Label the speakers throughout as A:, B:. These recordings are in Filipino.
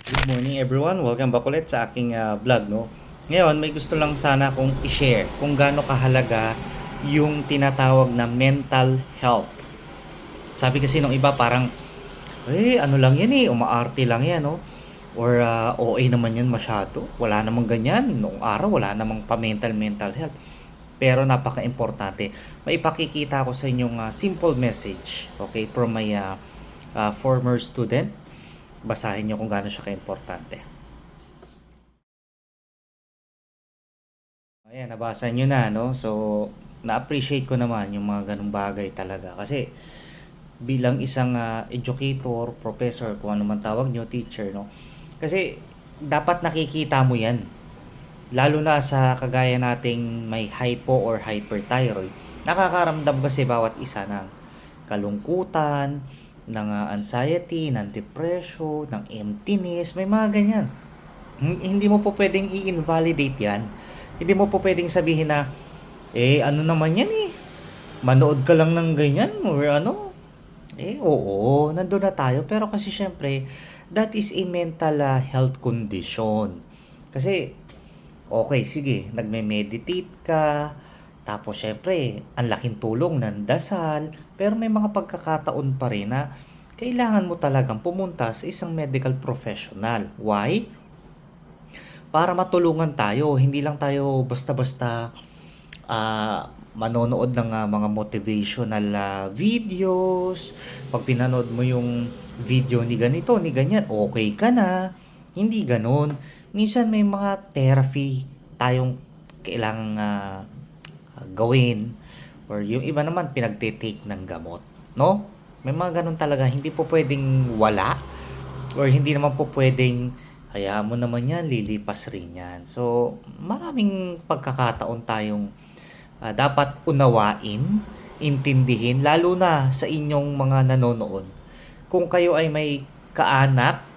A: Good morning everyone, welcome back ulit sa aking vlog, no. Ngayon, may gusto lang sana akong i-share kung gaano kahalaga yung tinatawag na mental health. Sabi kasi nung iba parang, ano lang yan umaarte lang yan, no. Or OA naman yan masyado. Wala namang ganyan. Noong araw, wala namang mental health. Pero napaka-importante. May ipakikita ko sa inyong simple message, okay, from my former student. Basahin nyo kung gaano siya ka-importante. Ayan, nabasa nyo na, no? So, na-appreciate ko naman yung mga ganung bagay talaga. Kasi, bilang isang educator, professor, kung ano man tawag nyo, teacher, no? Kasi, dapat nakikita mo yan. Lalo na sa kagaya nating may hypo or hyperthyroid. Nakakaramdam kasi bawat isa ng kalungkutan, ng anxiety, ng depression, ng emptiness, may mga ganyan. Hindi mo po pwedeng i-invalidate yan. Hindi mo po pwedeng sabihin na, ano naman yan manood ka lang ng ganyan or ano. Oo, nandun na tayo. Pero kasi syempre, that is a mental health condition. Kasi, okay, sige, nagme-meditate ka, tapos syempre, ang laking tulong ng dasal, pero may mga pagkakataon pa rin na kailangan mo talagang pumunta sa isang medical professional. Why? Para matulungan tayo, hindi lang tayo basta-basta manonood ng mga motivational videos. Pag pinanood mo yung video ni ganito, ni ganyan, okay ka na. Hindi ganon. Minsan may mga therapy tayong kailangang gawin, or yung iba naman pinagte-take ng gamot, no? May mga ganun talaga, hindi po pwedeng wala, or hindi naman po pwedeng hayaan mo naman yan, lilipas rin yan. So, maraming pagkakataon tayong dapat unawain, intindihin, lalo na sa inyong mga nanonood. Kung kayo ay may kaanak,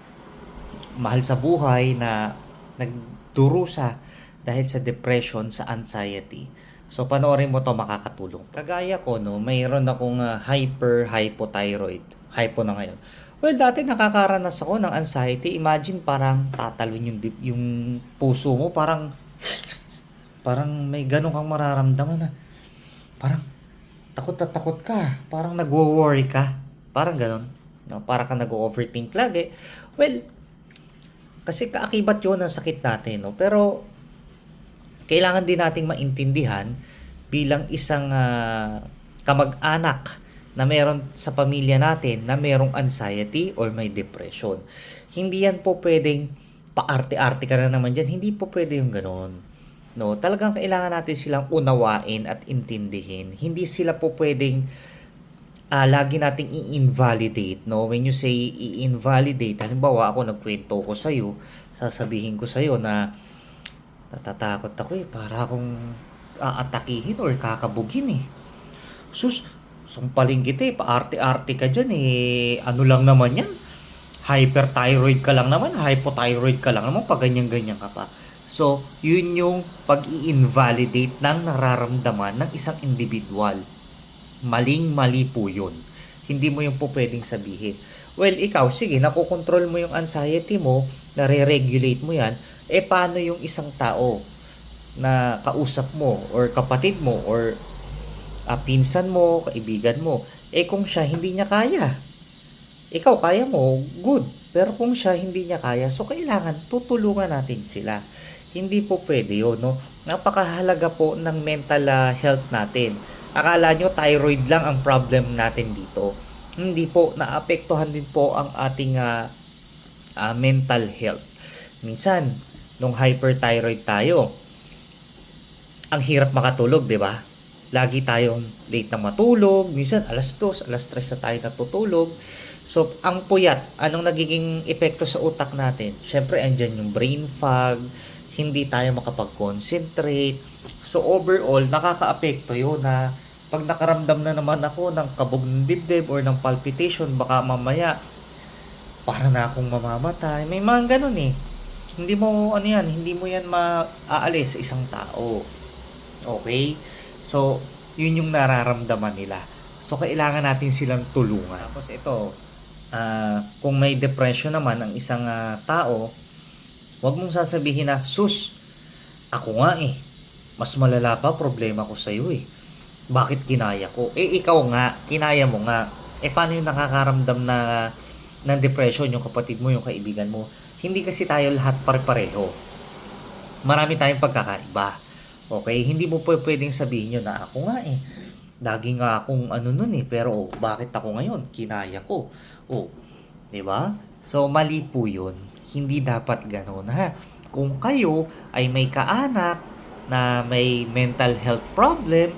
A: mahal sa buhay na nagdurusa dahil sa depression, sa anxiety. So panoorin mo to, makakatulong. Kagaya ko, no, mayroon akong hyperthyroid. Hypo na ngayon. Well, dati nakakaranas ako ng anxiety. Imagine parang tatalon yung puso mo, parang may ganun kang mararamdaman na parang takot na takot ka, parang nagwo-worry ka, parang ganun, no? Para ka nag-overthink lagi. Well, kasi kaakibat yun ng sakit natin, no? Pero kailangan din nating maintindihan bilang isang kamag-anak na meron sa pamilya natin na merong anxiety or may depression. Hindi yan po pwedeng paarte-arte ka na naman dyan. Hindi po pwede yung ganon. No, talagang kailangan natin silang unawain at intindihin. Hindi sila po pwedeng lagi nating i-invalidate, no? When you say i-invalidate, halimbawa ako nagkwento ko sa iyo, sasabihin ko sa iyo na natatakot ako para akong aatakihin or kakabugin Sus, sumpaling kita paarte-arte ka dyan ano lang naman yan, hyperthyroid ka lang naman, hypothyroid ka lang naman, pag ganyan-ganyan ka pa. So, yun yung pag-i-invalidate ng nararamdaman ng isang individual. Maling-mali po yun. Hindi mo yung po pwedeng sabihin. Well, ikaw, sige, nakokontrol mo yung anxiety mo, nare-regulate mo yan, paano yung isang tao na kausap mo, or kapatid mo, or pinsan mo, kaibigan mo, kung siya hindi niya kaya, ikaw kaya mo, good. Pero kung siya hindi niya kaya, so kailangan tutulungan natin sila. Hindi po pwede yun, no? Napakahalaga po ng mental health natin. Akala nyo thyroid lang ang problem natin dito. Hindi po, naapektuhan din po ang ating mental health. Minsan, nung hyperthyroid tayo, ang hirap makatulog, di ba? Lagi tayong late na matulog, minsan alas 2, alas 3 na tayo natutulog. So, ang puyat, anong nagiging epekto sa utak natin? Syempre, andyan yung brain fog, hindi tayo makapag-concentrate. So, overall, nakaka-apekto yun na pag nakaramdam na naman ako ng kabog ng dibdib or ng palpitation, baka mamaya, para na akong mamamatay. May mga ganun Hindi mo, hindi mo yan maaalis sa isang tao. Okay? So, yun yung nararamdaman nila. So, kailangan natin silang tulungan. Tapos ito, Kung may depression naman ang isang tao, huwag mong sasabihin na, sus, ako nga eh, mas malala pa problema ko sa'yo eh. Bakit kinaya ko? Ikaw nga, kinaya mo nga. Paano yung nakakaramdam na ng depression, yung kapatid mo, yung kaibigan mo? Hindi kasi tayo lahat pare-pareho. Marami tayong pagkakaiba. Okay? Hindi mo pwedeng sabihin nyo na ako nga eh. Lagi nga akong ano nun eh. Pero bakit ako ngayon? Kinaya ko. Oh, 'di ba? So mali po 'yun. Hindi dapat ganoon ha. Kung kayo ay may kaanak na may mental health problem,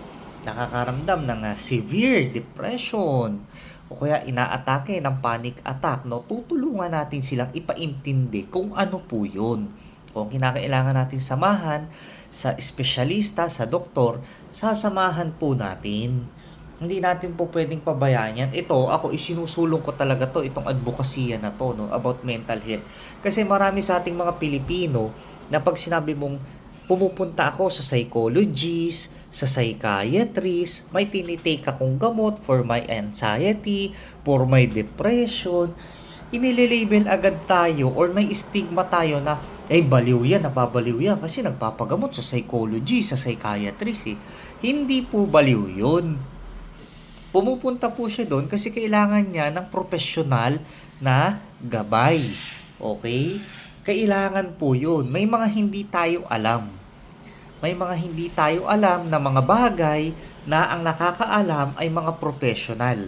A: nakakaramdam ng severe depression o kaya inaatake ng panic attack, no, tutulungan natin silang ipaintindi kung ano po 'yun. Kung kinakailangan natin samahan sa espesyalista, sa doktor, sasamahan po natin. Hindi natin po pwedeng pabayaan yan. Ito, ako isinusulong ko talaga to, itong advokasya na to, no, about mental health. Kasi marami sa ating mga Pilipino na pag sinabi mong pumupunta ako sa psychologist, sa psychiatrist, may tinitake akong gamot for my anxiety, for my depression, inililabel agad tayo or may stigma tayo na baliw yan, nababaliw yan kasi nagpapagamot sa psychology, sa psychiatrist eh. Hindi po baliw yun. Pumupunta po siya doon kasi kailangan niya ng profesional na gabay. Okay? Kailangan po yun. May mga hindi tayo alam. May mga hindi tayo alam na mga bagay na ang nakakaalam ay mga profesional.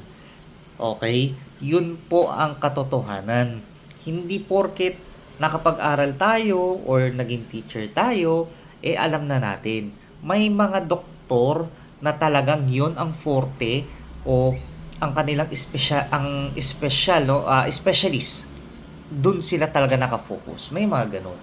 A: Okay? Yun po ang katotohanan. Hindi porket nakapag-aral tayo or naging teacher tayo, alam na natin. May mga doktor na talagang yun ang forte o ang kanilang special no specialist, dun sila talaga nakafocus. May mga ganun.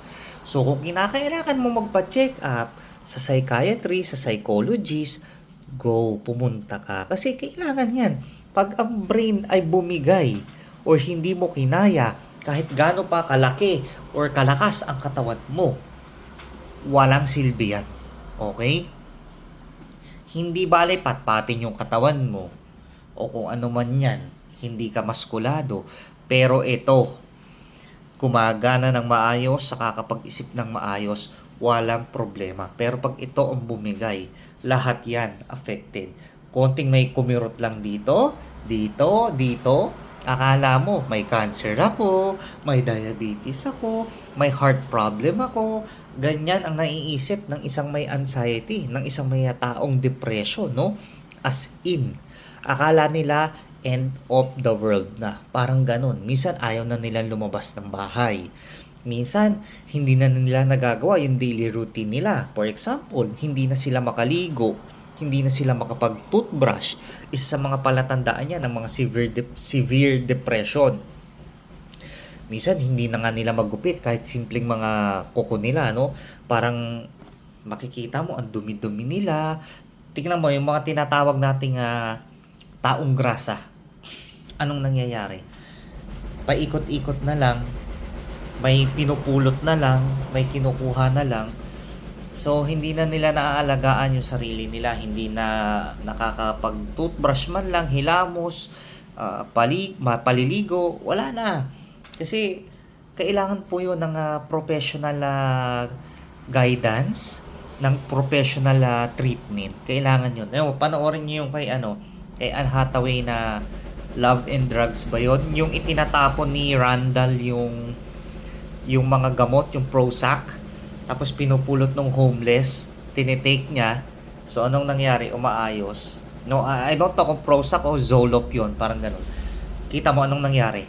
A: So kung kinakailangan mo magpa-check up sa psychiatrist, sa psychologist, go, pumunta ka kasi kailangan yan. Pag ang brain ay bumigay or hindi mo kinaya kahit gaano pa kalaki or kalakas ang katawan mo, walang silbi yan. Okay? Hindi bale patpatin yung katawan mo o kung ano man yan, hindi ka maskulado. Pero ito, gumagana ng maayos, saka kapag-isip ng maayos, walang problema. Pero pag ito ang bumigay, lahat yan affected. Konting may kumirot lang dito, dito, akala mo may cancer ako, may diabetes ako, may heart problem ako. Ganyan ang naiisip ng isang may anxiety, ng isang may taong depression, no? As in, akala nila end of the world na. Parang ganun. Minsan ayaw na nilang lumabas ng bahay. Minsan, hindi na nila nagagawa yung daily routine nila. For example, hindi na sila makaligo, hindi na sila makapag-toothbrush. Isa sa mga palatandaan niya ng mga severe depression. Minsan, hindi na nga nila magupit kahit simpleng mga kuko nila, no? Parang makikita mo, ang dumi-dumi nila. Tingnan mo, yung mga tinatawag nating taong grasa. Anong nangyayari? Paikot-ikot na lang, may pinupulot na lang, may kinukuha na lang. So, hindi na nila naaalagaan yung sarili nila. Hindi na nakakapag-toothbrush man lang, hilamos, paliligo, wala na. Kasi, kailangan po yun ng professional guidance, ng professional treatment. Kailangan yun. Panoorin nyo yung kay Anne Hathaway na Love and Drugs ba yun? Yung itinatapon ni Randall yung mga gamot, yung Prozac, tapos pinupulot ng homeless, tinitake niya. So, anong nangyari? Umaayos. No, I don't know kung Prozac o Zoloft yun, parang ganun. Kita mo anong nangyari?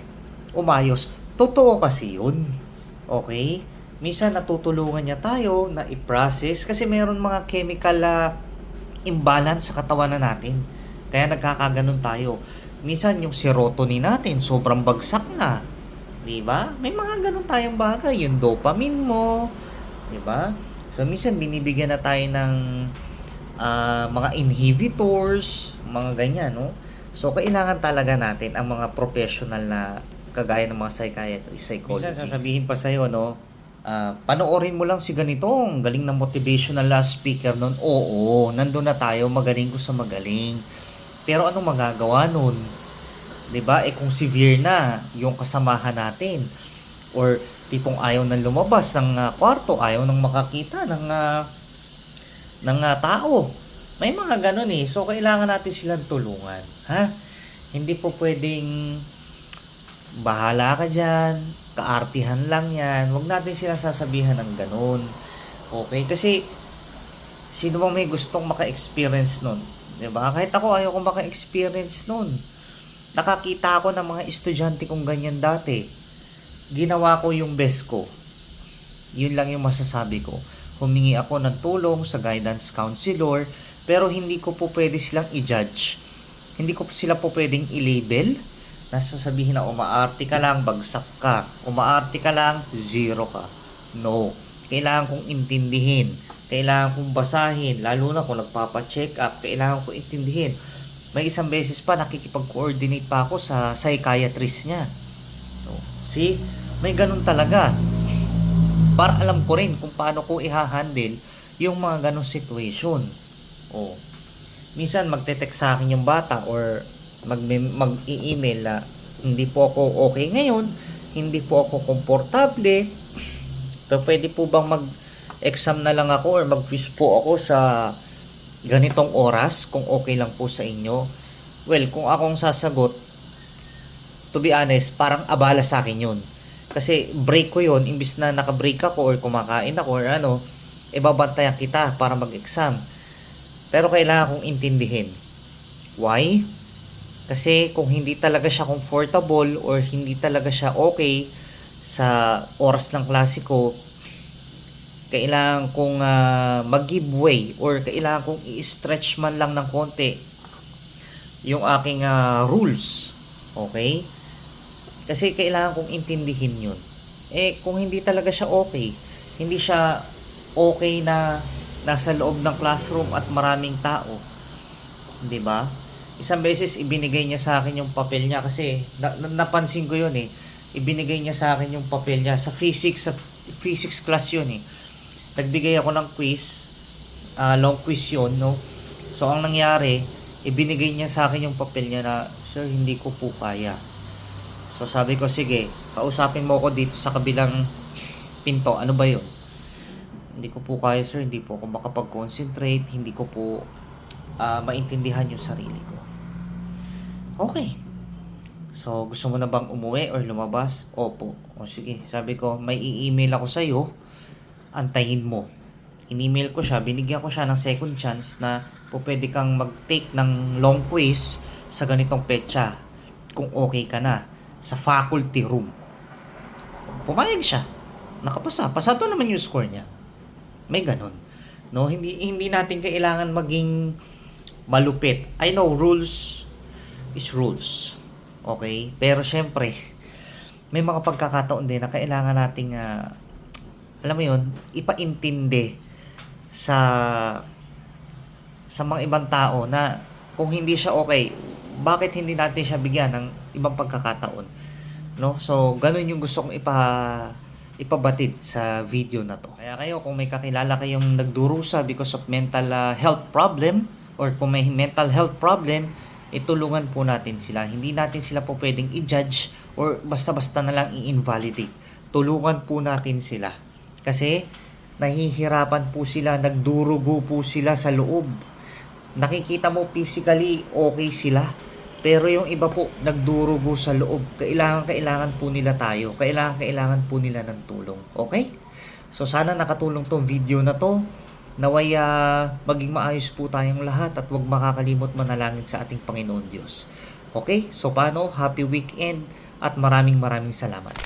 A: Umayos. Totoo kasi yun. Okay? Minsan natutulungan niya tayo na i-process kasi mayroon mga chemical imbalance sa katawan na natin. Kaya nagkakaganon tayo. Minsan yung serotonin natin sobrang bagsak na. 'Di ba? May mga ganun tayong bagay, yung dopamine mo, 'di ba? So minsan binibigyan na tayo ng mga inhibitors, mga ganyan, no? So kailangan talaga natin ang mga professional na kagaya ng mga psychiatrist, psychologists. Minsan sasabihin pa sa'yo, no? Panoorin mo lang si ganito, ang galing ng motivational speaker nun. Oo, nandun na tayo, magaling ko sa magaling. Pero anong magagawa nun? 'Di ba? Eh kung severe na yung kasamahan natin or tipong ayaw nang lumabas ng kwarto, ayaw nang makakita ng tao. May mga ganun eh. So kailangan natin silang tulungan, ha? Hindi po pwedeng bahala ka diyan, kaartihan lang 'yan. Huwag natin sila sasabihan ng ganun. Okay? Kasi sino bang may gustong maka-experience nun? 'Di ba? Kahit ako ayaw kong maka-experience nun. Nakakita ako ng mga estudyante kong ganyan dati. Ginawa ko yung best ko. Yun lang yung masasabi ko. Humingi ako ng tulong sa guidance counselor, pero hindi ko po pwede silang i-judge. Hindi ko sila po pwedeng i-label. Nasasabihin na umaarte ka lang, bagsak ka. Umaarte ka lang, zero ka. No. Kailangan kong intindihin. Kailangan kong basahin. Lalo na kung nagpapa-check up, kailangan kong intindihin. May isang beses pa, nakikipag-coordinate pa ako sa psychiatrist niya. So, see? May ganun talaga. Para alam ko rin kung paano ko i-handle yung mga ganung situation. O, minsan magte-text sa akin yung bata or mag-i-email na hindi po ako okay ngayon, hindi po ako komportable. So, pwede po bang mag-exam na lang ako or mag-quiz po ako sa ganitong oras kung okay lang po sa inyo? Well, kung akong sasagot, to be honest, parang abala sa akin yun. Kasi break ko yun, imbis na naka-break ako or kumakain ako or ano, babantayan kita para mag-exam. Pero kailangan kong intindihin. Why? Kasi kung hindi talaga siya comfortable or hindi talaga siya okay sa oras ng klase ko, kailangan kong mag-give way or kailangan kong i-stretch man lang ng konti yung aking rules. Okay? Kasi kailangan kong intindihin yun. Eh, kung hindi talaga siya okay, hindi siya okay na nasa loob ng classroom at maraming tao. 'Di ba? Isang beses ibinigay niya sa akin yung papel niya kasi napansin ko yun eh. Ibinigay niya sa akin yung papel niya sa physics class yun eh. Nagbigay ako ng quiz, long quiz yun, no? So, ang nangyari, ibinigay niya sa akin yung papel niya na, sir, hindi ko po kaya. So, sabi ko, sige, kausapin mo ako dito sa kabilang pinto. Ano ba yun? Hindi ko po kaya, sir. Hindi po ako makapag-concentrate. Hindi ko po maintindihan yung sarili ko. Okay. So, gusto mo na bang umuwi or lumabas? Opo. O sige, sabi ko, may i-email ako sa'yo. Antayin mo. In-email ko siya, binigyan ko siya ng second chance na po pwede kang mag-take ng long quiz sa ganitong petsa kung okay ka na sa faculty room. Pumayag siya. Nakapasa. Pasado naman yung score niya. May ganun. No, hindi natin kailangan maging malupit. I know rules is rules. Okay? Pero syempre, may mga pagkakataon din na kailangan nating alam mo yun, ipaintindi sa mga ibang tao na kung hindi siya okay, bakit hindi natin siya bigyan ng ibang pagkakataon, no? So ganun yung gusto kong ipabatid sa video na to. Kaya kayo, kung may kakilala kayong nagdurusa because of mental health problem or kung may mental health problem, itulungan po natin sila. Hindi natin sila po pwedeng i-judge or basta-basta na lang i-invalidate. Tulungan po natin sila. Kasi nahihirapan po sila, nagdurugo po sila sa loob. Nakikita mo physically okay sila, pero yung iba po nagdurugo sa loob. Kailangan po nila tayo. Kailangan po nila ng tulong. Okay? So sana nakatulong tong video na to. Naway maging maayos po tayong lahat at huwag makakalimot manalangin sa ating Panginoon Diyos. Okay? So paano? Happy weekend at maraming salamat.